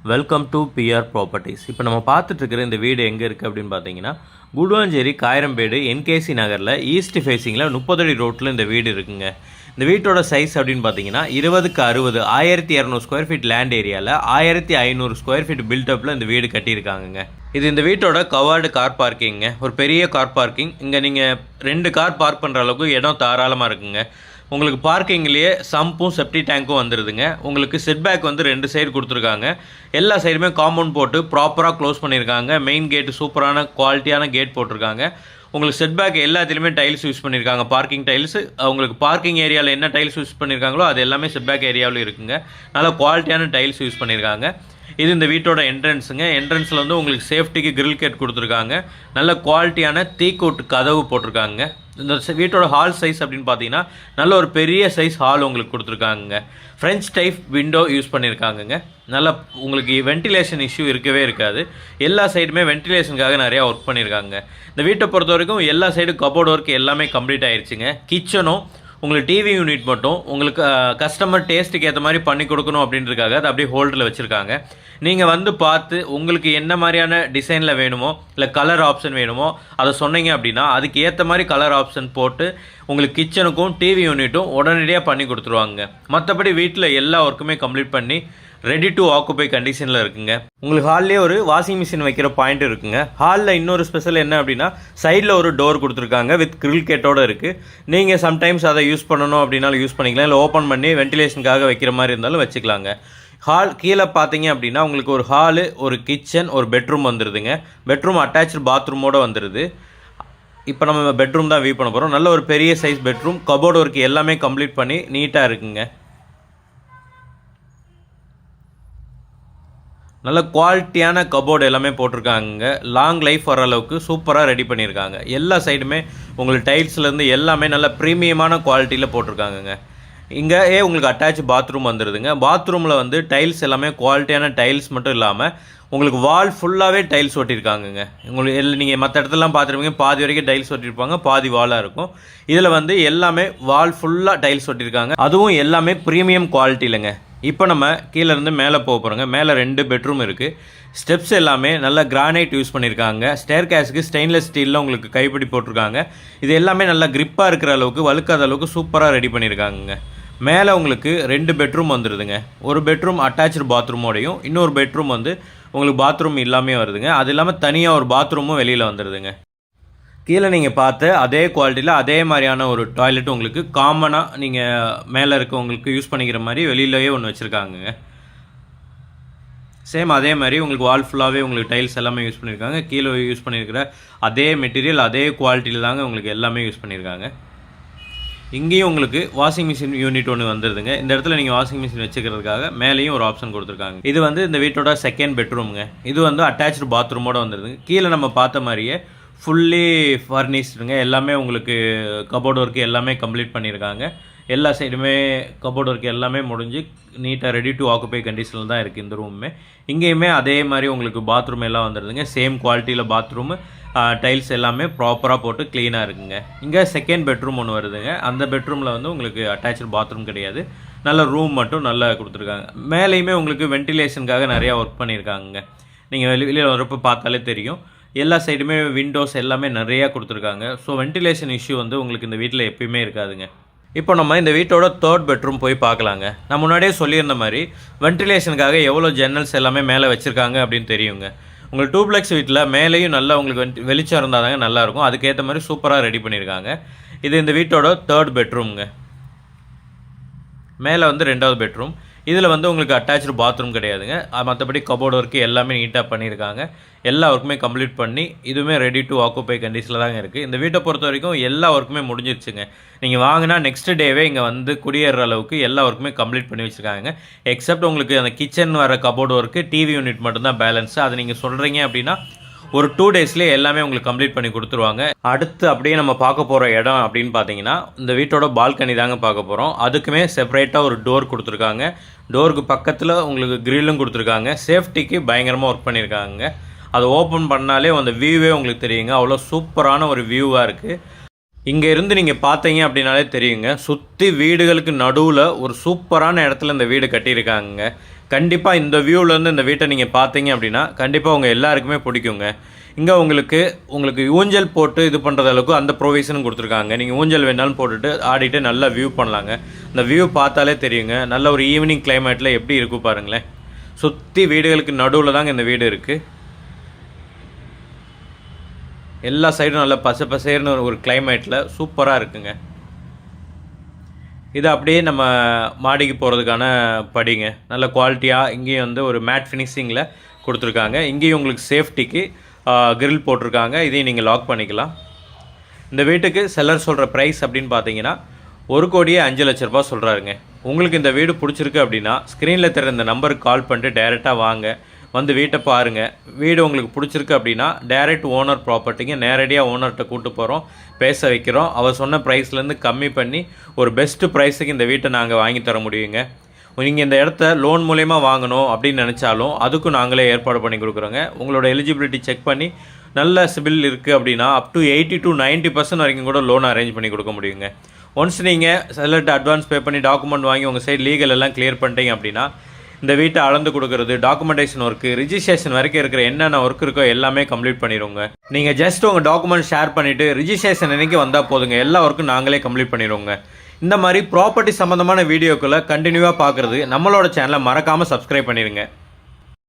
Welcome to PR properties. இப்போ நம்ம பார்த்துட்ருக்கிற இந்த வீடு எங்கே இருக்குது அப்படின்னு பார்த்தீங்கன்னா, குடுவாஞ்சேரி காயரம்பேடு என்கேசி நகரில் ஈஸ்ட் ஃபேஸிங்கில் 30 அடி ரோட்டில் இந்த வீடு இருக்குங்க. இந்த வீட்டோட சைஸ் அப்படின்னு பார்த்தீங்கன்னா 20க்கு 60 1200 ஸ்கொயர் ஃபீட் லேண்ட் ஏரியாவில் 1500 ஸ்கொயர் ஃபீட் பில்டப்பில் இந்த வீடு கட்டியிருக்காங்கங்க. இது இந்த வீட்டோட கவர்டு கார் பார்க்கிங்க. ஒரு பெரிய கார் பார்க்கிங். இங்கே நீங்கள் 2 கார் பார்க் பண்ணுற அளவுக்கு இடம் தாராளமாக இருக்குங்க. உங்களுக்கு பார்க்கிங்லேயே சம்பும் செப்டி டேங்க்கும் வந்துடுதுங்க. உங்களுக்கு செட்பேக் வந்து 2 சைடு கொடுத்துருக்காங்க. எல்லா சைடுமே காம்பவுண்ட் போட்டு ப்ராப்பராக க்ளோஸ் பண்ணியிருக்காங்க. மெயின் கேட்டு சூப்பரான குவாலிட்டியான கேட் போட்டிருக்காங்க. உங்களுக்கு செட்பேக் எல்லாத்துலேயுமே டைல்ஸ் யூஸ் பண்ணியிருக்காங்க. பார்க்கிங் டைல்ஸ் உங்களுக்கு பார்க்கிங் ஏரியாவில் என்ன டைல்ஸ் யூஸ் பண்ணியிருக்காங்களோ அது எல்லாமே செட்பேக் ஏரியாவிலும் இருக்குங்க. நல்லா குவாலிட்டியான டைல்ஸ் யூஸ் பண்ணியிருக்காங்க. இது இந்த வீட்டோட என்ட்ரன்ஸுங்க. என்ட்ரன்ஸில் வந்து உங்களுக்கு சேஃப்டிக்கு கிரில் கேட் கொடுத்துருக்காங்க. நல்ல குவாலிட்டியான தீக்கூட்டு கதவு போட்டிருக்காங்க. இந்த வீட்டோட ஹால் சைஸ் அப்படின்னு பார்த்தீங்கன்னா நல்ல ஒரு பெரிய சைஸ் ஹால் உங்களுக்கு கொடுத்துருக்காங்க. ஃப்ரெஞ்ச் டைப் விண்டோ யூஸ் பண்ணியிருக்காங்கங்க. நல்லா உங்களுக்கு வென்டிலேஷன் இஷ்யூ இருக்கவே இருக்காது. எல்லா சைடுமே வென்டிலேஷனுக்காக நிறையா ஒர்க் பண்ணியிருக்காங்க. இந்த வீட்டை பொறுத்த வரைக்கும் எல்லா சைடும் கபோர்டு ஒர்க் எல்லாமே கம்ப்ளீட் ஆயிடுச்சுங்க. கிச்சனும் உங்களுக்கு டிவி யூனிட் மட்டும் உங்களுக்கு கஸ்டமர் டேஸ்ட்டுக்கு ஏற்ற மாதிரி பண்ணி கொடுக்கணும் அப்படின்றதுக்காக அதை அப்படியே ஹோல்டரில் வச்சுருக்காங்க. நீங்கள் வந்து பார்த்து உங்களுக்கு என்ன மாதிரியான டிசைனில் வேணுமோ இல்லை கலர் ஆப்ஷன் வேணுமோ அதை சொன்னீங்க அப்படின்னா அதுக்கு ஏற்ற மாதிரி கலர் ஆப்ஷன் போட்டு உங்களுக்கு கிச்சனுக்கும் டிவி யூனிட்டும் உடனடியாக பண்ணி கொடுத்துருவாங்க. மற்றபடி வீட்டில் எல்லா ஒர்க்குமே கம்ப்ளீட் பண்ணி ரெடி டு ஆக்குபை கண்டிஷனில் இருக்குங்க. உங்களுக்கு ஹால்லேயே ஒரு வாஷிங் மிஷின் வைக்கிற பாயிண்ட் இருக்குங்க. ஹாலில் இன்னொரு ஸ்பெஷல் என்ன அப்படின்னா சைடில் ஒரு டோர் கொடுத்துருக்காங்க வித் கிரில் கேட்டோடு இருக்குது. நீங்கள் சம்டைம்ஸ் அதை யூஸ் பண்ணணும் அப்படின்னாலும் யூஸ் பண்ணிக்கலாம். இல்லை ஓப்பன் பண்ணி வென்டிலேஷனுக்காக வைக்கிற மாதிரி இருந்தாலும் வச்சுக்கலாங்க. ஹால் கீழே பார்த்தீங்க அப்படின்னா உங்களுக்கு ஒரு ஹாலு, ஒரு கிச்சன், ஒரு பெட்ரூம் வந்துடுதுங்க. பெட்ரூம் அட்டாச்சு பாத்ரூமோடு வந்துடுது. இப்போ நம்ம பெட்ரூம் தான் வியூ பண்ண போகிறோம். நல்ல ஒரு பெரிய சைஸ் பெட்ரூம். கபோர்டு ஒர்க் எல்லாமே கம்ப்ளீட் பண்ணி நீட்டாக இருக்குங்க. நல்ல குவாலிட்டியான கபோர்டு எல்லாமே போட்டிருக்காங்க. லாங் லைஃப் வர அளவுக்கு சூப்பராக ரெடி பண்ணியிருக்காங்க. எல்லா சைடுமே உங்களுக்கு டைல்ஸ்லேருந்து எல்லாமே நல்ல ப்ரீமியமான குவாலிட்டியில் போட்டிருக்காங்கங்க. இங்கே உங்களுக்கு அட்டாச் பாத்ரூம் வந்துடுதுங்க. பாத்ரூமில் வந்து டைல்ஸ் எல்லாமே குவாலிட்டியான டைல்ஸ் மட்டும் இல்லாமல் உங்களுக்கு வால் ஃபுல்லாகவே டைல்ஸ் ஒட்டியிருக்காங்கங்க. உங்களுக்கு நீங்கள் மற்ற இடத்துலலாம் பார்த்துருப்பீங்க பாதி வரைக்கும் டைல்ஸ் ஒட்டியிருப்பாங்க, பாதி வாலாக இருக்கும். இதில் வந்து எல்லாமே வால் ஃபுல்லாக டைல்ஸ் ஒட்டியிருக்காங்க. அதுவும் எல்லாமே ப்ரீமியம் குவாலிட்டியிலங்க. இப்போ நம்ம கீழேருந்து மேலே போக போகிறோங்க. மேலே 2 பெட்ரூம் இருக்குது. ஸ்டெப்ஸ் எல்லாமே நல்லா கிரானைட் யூஸ் பண்ணியிருக்காங்க. ஸ்டேர் கேஸுக்கு ஸ்டெயின்லெஸ் ஸ்டீலில் உங்களுக்கு கைப்பிடி போட்டிருக்காங்க. இது எல்லாமே நல்லா கிரிப்பாக இருக்கிற அளவுக்கு வழுக்காத அளவுக்கு சூப்பராக ரெடி பண்ணியிருக்காங்க. மேலே உங்களுக்கு 2 பெட்ரூம் வந்துடுதுங்க. ஒரு பெட்ரூம் அட்டாச்சு பாத்ரூமோடையும் இன்னொரு பெட்ரூம் வந்து உங்களுக்கு பாத்ரூம் இல்லாமே வருதுங்க. அது இல்லாமல் தனியாக ஒரு பாத்ரூமும் வெளியில் வந்துடுதுங்க. கீழே நீங்கள் பார்த்து அதே குவாலிட்டியில் அதே மாதிரியான ஒரு டாய்லெட் உங்களுக்கு காமனாக நீங்கள் மேலே இருக்கவங்களுக்கு யூஸ் பண்ணிக்கிற மாதிரி வெளியிலேயே ஒன்று வச்சுருக்காங்க. சேம் அதே மாதிரி உங்களுக்கு வால் ஃபுல்லாகவே உங்களுக்கு டைல்ஸ் எல்லாமே யூஸ் பண்ணியிருக்காங்க. கீழே யூஸ் பண்ணியிருக்கிற அதே மெட்டீரியல் அதே குவாலிட்டியில் தாங்க உங்களுக்கு எல்லாமே யூஸ் பண்ணியிருக்காங்க. இங்கேயும் உங்களுக்கு வாஷிங் மிஷின் யூனிட் ஒன்று வந்துடுதுங்க. இந்த இடத்துல நீங்கள் வாஷிங் மிஷின் வச்சுக்கிறதுக்காக மேலேயும் ஒரு ஆப்ஷன் கொடுத்துருக்காங்க. இது வந்து இந்த வீட்டோட செகண்ட் பெட்ரூமுங்க. இது வந்து அட்டாச்சு பாத்ரூமோடு வந்துடுதுங்க. கீழே நம்ம பார்த்த மாதிரியே ஃபுல்லி ஃபர்னிஷ்டுங்க. எல்லாமே உங்களுக்கு கபோர்டு ஒர்க்கு எல்லாமே கம்ப்ளீட் பண்ணியிருக்காங்க. எல்லா சைடுமே கபோர்டு ஒர்க் எல்லாமே முடிஞ்சு நீட்டாக ரெடி டு ஆக்குபை கண்டிஷனில் தான் இருக்குது இந்த ரூமுமே. இங்கேயுமே அதே மாதிரி உங்களுக்கு பாத்ரூம் எல்லாம் வந்துடுதுங்க. சேம் குவாலிட்டியில் பாத்ரூமு டைல்ஸ் எல்லாமே ப்ராப்பராக போட்டு க்ளீனாக இருக்குங்க. இங்கே செகண்ட் பெட்ரூம் ஒன்று வருதுங்க. அந்த பெட்ரூமில் வந்து உங்களுக்கு அட்டாச்சு பாத்ரூம் கிடையாது. நல்ல ரூம் மட்டும் நல்லா கொடுத்துருக்காங்க. மேலேயுமே உங்களுக்கு வென்டிலேஷனுக்காக நிறையா ஒர்க் பண்ணியிருக்காங்க. நீங்கள் வெளியில் வரப்போ பார்த்தாலே தெரியும். எல்லா சைடுமே விண்டோஸ் எல்லாமே நிறையா கொடுத்துருக்காங்க. ஸோ வென்டிலேஷன் இஷ்யூ வந்து உங்களுக்கு இந்த வீட்டில் எப்பயுமே இருக்காதுங்க. இப்போ நம்ம இந்த வீட்டோட 3rd பெட்ரூம் போய் பார்க்கலாங்க. நான் முன்னாடியே சொல்லியிருந்த மாதிரி வென்டிலேஷனுக்காக எவ்வளோ ஜன்னல்ஸ் எல்லாமே மேலே வச்சுருக்காங்க அப்படின்னு தெரியுங்க. உங்களுக்கு டூப்ளெக்ஸ் வீட்டில் மேலேயும் நல்லா உங்களுக்கு வெளிச்சம் இருந்தால் தாங்க நல்லாயிருக்கும். அதுக்கேற்ற மாதிரி சூப்பராக ரெடி பண்ணியிருக்காங்க. இது இந்த வீட்டோட 3rd பெட்ரூம்ங்க. மேலே வந்து 2வது பெட்ரூம். இதில் வந்து உங்களுக்கு அட்டாச்சு பாத்ரூம் கிடையாதுங்க. மற்றபடி கபோர்டு ஒர்க்கு எல்லாமே நீட்டாக பண்ணியிருக்காங்க. எல்லா ஒர்க்குமே கம்ப்ளீட் பண்ணி இதுவுமே ரெடி டு ஆக்குபை கண்டிஷனில் தாங்க இருக்குது. இந்த வீட்டை பொறுத்த வரைக்கும் எல்லா ஒர்க்குமே முடிஞ்சிருச்சுங்க. நீங்கள் வாங்கினா நெக்ஸ்ட் டேவே இங்கே வந்து குடியேற அளவுக்கு எல்லா ஒர்க்குமே கம்ப்ளீட் பண்ணி வச்சுருக்காங்க. எக்ஸப்ட் உங்களுக்கு அந்த கிச்சன் வர கபோர்டு ஒர்க்கு டிவி யூனிட் மட்டும்தான் பேலன்ஸு. அது நீங்கள் சொல்கிறீங்க அப்படின்னா ஒரு 2 டேஸ்லேயே எல்லாமே உங்களுக்கு கம்ப்ளீட் பண்ணி கொடுத்துருவாங்க. அடுத்து அப்படியே நம்ம பார்க்க போகிற இடம் அப்படின்னு பார்த்தீங்கன்னா இந்த வீட்டோட பால்கனி தாங்க பார்க்க போகிறோம். அதுக்குமே செப்பரேட்டாக ஒரு டோர் கொடுத்துருக்காங்க. டோருக்கு பக்கத்தில் உங்களுக்கு கிரில்லும் கொடுத்துருக்காங்க. சேஃப்டிக்கு பயங்கரமாக ஒர்க் பண்ணியிருக்காங்க. அதை ஓப்பன் பண்ணாலே அந்த வியூவே உங்களுக்கு தெரியுங்க. அவ்வளோ சூப்பரான ஒரு வியூவாக இருக்குது. இங்கே இருந்து நீங்கள் பார்த்தீங்க அப்படின்னாலே தெரியுங்க. சுற்றி வீடுகளுக்கு நடுவில் ஒரு சூப்பரான இடத்துல இந்த வீடு கட்டியிருக்காங்க. கண்டிப்பாக இந்த வியூவிலேருந்து இந்த வீட்டை நீங்கள் பார்த்தீங்க அப்படின்னா கண்டிப்பாக உங்கள் எல்லாருக்குமே பிடிக்குங்க. இங்கே உங்களுக்கு ஊஞ்சல் போட்டு இது பண்ணுறது அளவுக்கு அந்த ப்ரொவிஷனும் கொடுத்துருக்காங்க. நீங்கள் ஊஞ்சல் வேணாலும் போட்டுட்டு ஆடிட்டு நல்லா வியூ பண்ணலாங்க. இந்த வியூ பார்த்தாலே தெரியுங்க, நல்ல ஒரு ஈவினிங் கிளைமேட்டில் எப்படி இருக்கும் பாருங்களேன். சுற்றி வீடுகளுக்கு நடுவில் தாங்க இந்த வீடு இருக்குது. எல்லா சைடும் நல்லா பசை பசேர்னு ஒரு கிளைமேட்டில் சூப்பராக இருக்குங்க. இது அப்படியே நம்ம மாடிக்கு போகிறதுக்கான படிங்க. நல்ல குவாலிட்டியாக இங்கேயும் வந்து ஒரு மேட் ஃபினிஷிங்கில் கொடுத்துருக்காங்க. இங்கேயும் உங்களுக்கு சேஃப்டிக்கு கிரில் போட்டிருக்காங்க. இதையும் நீங்கள் லாக் பண்ணிக்கலாம். இந்த வீட்டுக்கு செல்லர் சொல்கிற ப்ரைஸ் அப்படின்னு பார்த்தீங்கன்னா 1,05,00,000 சொல்கிறாருங்க. உங்களுக்கு இந்த வீடு பிடிச்சிருக்கு அப்படின்னா ஸ்க்ரீனில் தர இந்த நம்பருக்கு கால் பண்ணிட்டு டைரெக்டாக வாங்க, வந்து வீட்டை பாருங்கள். வீடு உங்களுக்கு பிடிச்சிருக்கு அப்படின்னா டைரெக்ட் ஓனர் ப்ராப்பர்ட்டிங்க, நேரடியாக ஓனர்கிட்ட கூப்பிட்டு போகிறோம், பேச வைக்கிறோம். அவர் சொன்ன ப்ரைஸ்லேருந்து கம்மி பண்ணி ஒரு பெஸ்ட்டு ப்ரைஸுக்கு இந்த வீட்டை நாங்கள் வாங்கி தர முடியுங்க. நீங்கள் இந்த இடத்த லோன் மூலயமா வாங்கணும் அப்படின்னு நினச்சாலும் அதுக்கும் நாங்களே ஏற்பாடு பண்ணி கொடுக்குறோங்க. உங்களோட எலிஜிபிலிட்டி செக் பண்ணி நல்ல சிபில் இருக்குது அப்படின்னா அப் டு 80 to 90% வரைக்கும் கூட லோன் அரேஞ்ச் பண்ணி கொடுக்க முடியுங்க. ஒன்ஸ் நீங்கள் செல்லர்கிட்ட அட்வான்ஸ் பே பண்ணி டாக்குமெண்ட் வாங்கி உங்கள் சைடு லீகல் எல்லாம் கிளியர் பண்ணிட்டீங்க அப்படின்னா இந்த வீட்டை அளந்து கொடுக்குறது, டாக்குமெண்டேஷன் ஒர்க்கு, ரிஜிஸ்ட்ரேஷன் வரைக்கும் இருக்கிற என்னென்ன ஒர்க் இருக்கோ எல்லாமே கம்ப்ளீட் பண்ணிடுவோங்க. நீங்கள் ஜஸ்ட் உங்கள் டாக்குமெண்ட் ஷேர் பண்ணிவிட்டு ரிஜிஸ்ட்ரேஷன் அன்றைக்கி வந்தால் போதுங்க, எல்லா ஒர்க்கும் நாங்களே கம்ப்ளீட் பண்ணிடுவோங்க. இந்த மாதிரி ப்ராப்பர்ட்டி சம்மந்தமான வீடியோக்களை கண்டினியூவாக பார்க்குறது நம்மளோட சேனலை மறக்காமல் சப்ஸ்கிரைப் பண்ணிடுங்க.